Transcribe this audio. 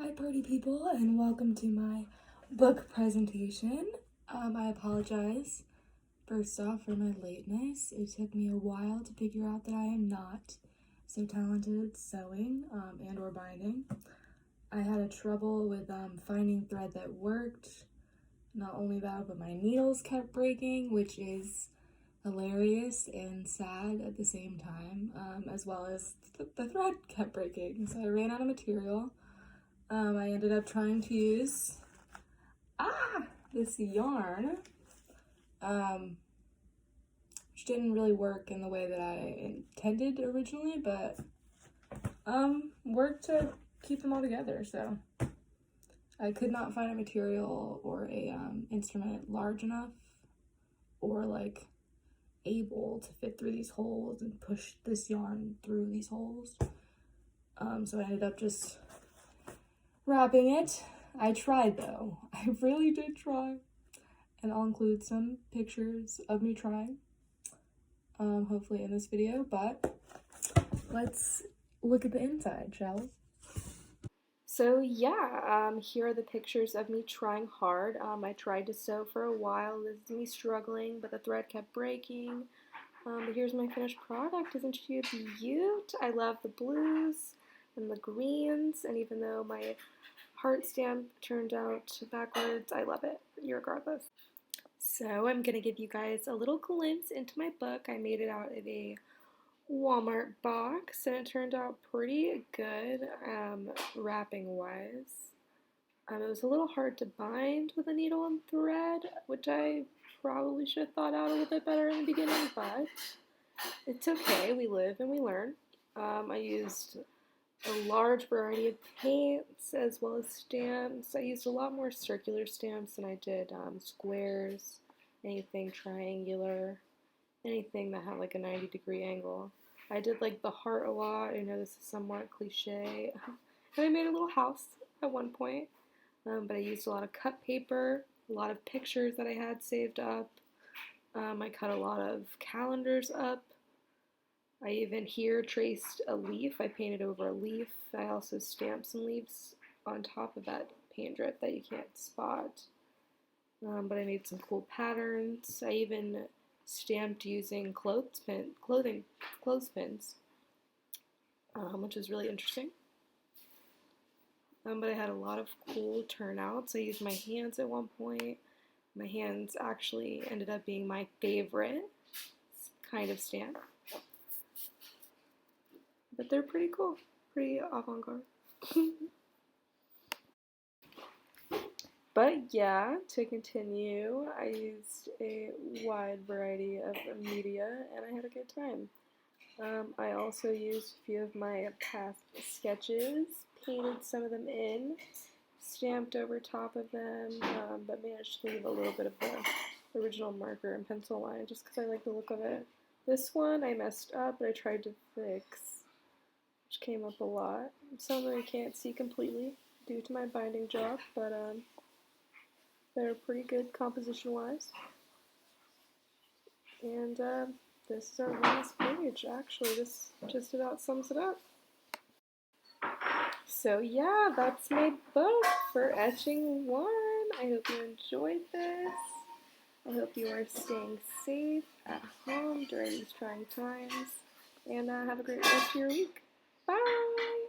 Hi party people, and welcome to my book presentation. I apologize first off for my lateness. It took me a while to figure out that I am not so talented at sewing and or binding. I had a trouble with finding thread that worked. Not only that, but my needles kept breaking, which is hilarious and sad at the same time, as well as the thread kept breaking. So I ran out of material. I ended up trying to use this yarn, which didn't really work in the way that I intended originally, but worked to keep them all together. So I could not find a material or a instrument large enough or like able to fit through these holes and push this yarn through these holes. So I ended up just wrapping it. I tried though. I really did try. And I'll include some pictures of me trying, hopefully in this video, but let's look at the inside, shall we? So yeah, here are the pictures of me trying hard. I tried to sew for a while. This is me struggling, but the thread kept breaking. But here's my finished product. Isn't she a beaut? I love the blues and the greens, and even though my heart stamp turned out backwards, I love it, regardless. So I'm going to give you guys a little glimpse into my book. I made it out of a Walmart box, and it turned out pretty good wrapping wise. It was a little hard to bind with a needle and thread, which I probably should have thought out a little bit better in the beginning, but it's okay. We live and we learn. I used a large variety of paints as well as stamps. I used a lot more circular stamps than I did squares, anything triangular, anything that had like a 90-degree angle. I did like the heart a lot. I know this is somewhat cliche. And I made a little house at one point, but I used a lot of cut paper, a lot of pictures that I had saved up. I cut a lot of calendars up. I even here traced a leaf. I painted over a leaf. I also stamped some leaves on top of that paint drip that you can't spot. But I made some cool patterns. I even stamped using clothespins, which is really interesting. But I had a lot of cool turnouts. I used my hands at one point. My hands actually ended up being my favorite kind of stamp. But they're pretty cool, pretty avant-garde. But yeah, to continue, I used a wide variety of media and I had a good time. I also used a few of my past sketches, painted some of them in, stamped over top of them, but managed to leave a little bit of the original marker and pencil line just because I like the look of it. This one I messed up, but I tried to fix, which came up a lot. Some of them I can't see completely due to my binding job, but they're pretty good composition-wise. And this is our last page. Actually, this just about sums it up. So yeah, that's my book for Etching 1. I hope you enjoyed this. I hope you are staying safe at home during these trying times. And have a great rest of your week. Bye!